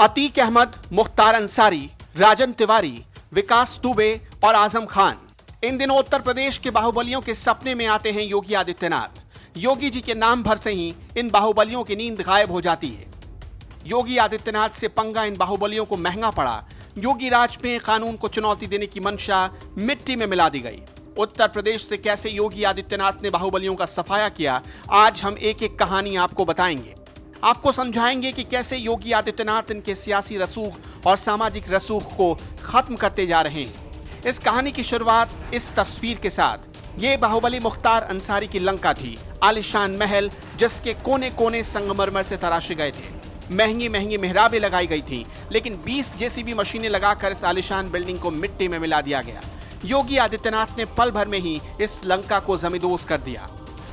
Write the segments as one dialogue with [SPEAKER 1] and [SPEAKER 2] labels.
[SPEAKER 1] अतीक अहमद, मुख्तार अंसारी, राजन तिवारी, विकास दुबे और आजम खान। इन दिनों उत्तर प्रदेश के बाहुबलियों के सपने में आते हैं योगी आदित्यनाथ। योगी जी के नाम भर से ही इन बाहुबलियों की नींद गायब हो जाती है। योगी आदित्यनाथ से पंगा इन बाहुबलियों को महंगा पड़ा। योगी राज में कानून को चुनौती देने की मंशा मिट्टी में मिला दी गई। उत्तर प्रदेश से कैसे योगी आदित्यनाथ ने बाहुबलियों का सफाया किया, आज हम एक एक कहानी आपको बताएंगे। आपको समझाएंगे कि कैसे योगी आदित्यनाथ इनके सियासी रसूख और सामाजिक रसूख को खत्म करते जा रहे हैं। इस कहानी की शुरुआत इस तस्वीर के साथ। ये बाहुबली मुख्तार अंसारी की लंका थी, आलिशान महल जिसके कोने कोने संगमरमर से तराशे गए थे। महंगी महंगी मेहराबें लगाई गई थी, लेकिन 20 जेसीबी मशीनें लगाकर इस आलिशान बिल्डिंग को मिट्टी में मिला दिया गया। योगी आदित्यनाथ ने पल भर में ही इस लंका को जमींदोज कर दिया।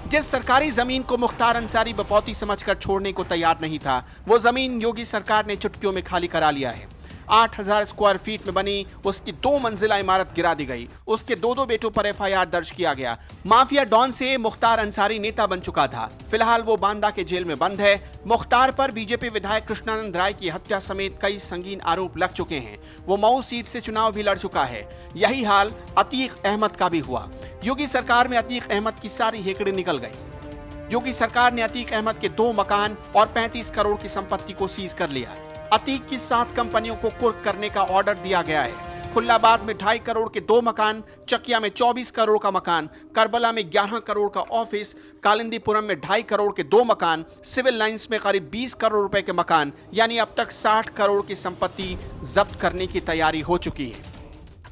[SPEAKER 1] जिस सरकारी जमीन को मुख्तार अंसारी बपौती समझकर छोड़ने को तैयार नहीं था, वो जमीन योगी सरकार ने चुटकियों में खाली करा लिया है। 8000 स्क्वायर फीट में बनी उसकी 2 मंजिला इमारत गिरा दी गई। उसके 2 बेटों पर FIR दर्ज किया गया। माफिया डॉन से मुख्तार अंसारी नेता बन चुका था। फिलहाल वो बांदा के जेल में बंद है। मुख्तार पर बीजेपी विधायक कृष्णानंद राय की हत्या समेत कई संगीन आरोप लग चुके हैं। वो मऊ सीट से चुनाव भी लड़ चुका है। यही हाल अतीक अहमद का भी हुआ। योगी सरकार में अतीक अहमद की सारी हेकड़े निकल गई। योगी सरकार ने अतीक अहमद के 2 मकान और 35 करोड़ की संपत्ति को सीज कर लिया। अतीक की 7 कंपनियों को कुर्क करने का ऑर्डर दिया गया है। खुल्लाबाद में 2.5 करोड़ के 2 मकान, चकिया में 24 करोड़ का मकान, करबला में 11 करोड़ का ऑफिस, कालिंदीपुरम में 2.5 करोड़ के 2 मकान, सिविल लाइंस में करीब 20 करोड़ रुपए के मकान, यानी अब तक 60 करोड़ की संपत्ति जब्त करने की तैयारी हो चुकी है।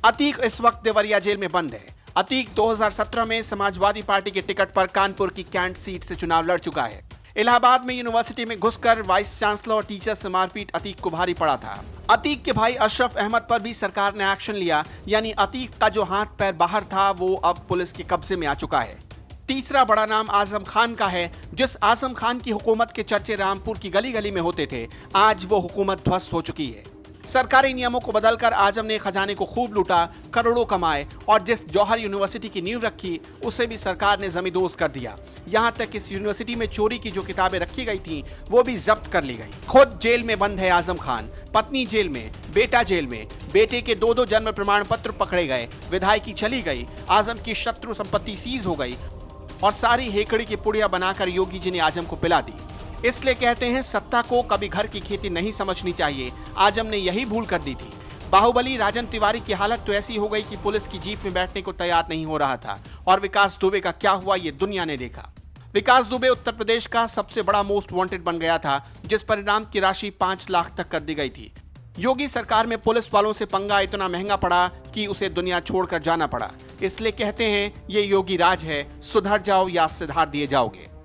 [SPEAKER 1] अतीक इस वक्त देवरिया जेल में बंद है। अतीक 2017 में समाजवादी पार्टी के टिकट पर कानपुर की कैंट सीट से चुनाव लड़ चुका है। इलाहाबाद में यूनिवर्सिटी में घुसकर वाइस चांसलर और टीचर से मारपीट अतीक को भारी पड़ा था। अतीक के भाई अशरफ अहमद पर भी सरकार ने एक्शन लिया, यानी अतीक का जो हाथ पैर बाहर था वो अब पुलिस के कब्जे में आ चुका है। तीसरा बड़ा नाम आजम खान का है। जिस आजम खान की हुकूमत के चर्चे रामपुर की गली गली में होते थे, आज वो हुकूमत ध्वस्त हो चुकी है। सरकारी नियमों को बदलकर आजम ने खजाने को खूब लूटा, करोड़ों कमाए और जिस जौहर यूनिवर्सिटी की नींव रखी उसे भी सरकार ने जमींदोज कर दिया। यहाँ तक इस यूनिवर्सिटी में चोरी की जो किताबें रखी गई थीं वो भी जब्त कर ली गई। खुद जेल में बंद है आजम खान, पत्नी जेल में, बेटा जेल में, बेटे के 2 जन्म प्रमाण पत्र पकड़े गए, विधायकी चली गई, आजम की शत्रु संपत्ति सीज हो गई और सारी हेकड़ी की पुड़िया बनाकर योगी जी ने आजम को पिला दी। इसलिए कहते हैं सत्ता को कभी घर की खेती नहीं समझनी चाहिए। आजम ने यही भूल कर दी थी। बाहुबली राजन तिवारी की हालत तो ऐसी हो गई कि पुलिस की जीप में बैठने को तैयार नहीं हो रहा था। और विकास दुबे का क्या हुआ ये दुनिया ने देखा। विकास दुबे उत्तर प्रदेश का सबसे बड़ा मोस्ट वांटेड बन गया था, जिस पर इनाम की राशि 5 लाख तक कर दी गई थी। योगी सरकार में पुलिस वालों से पंगा इतना महंगा पड़ा कि उसे दुनिया छोड़कर जाना पड़ा। इसलिए कहते हैं ये योगी राज है, सुधर जाओ या सुधार दिए जाओगे।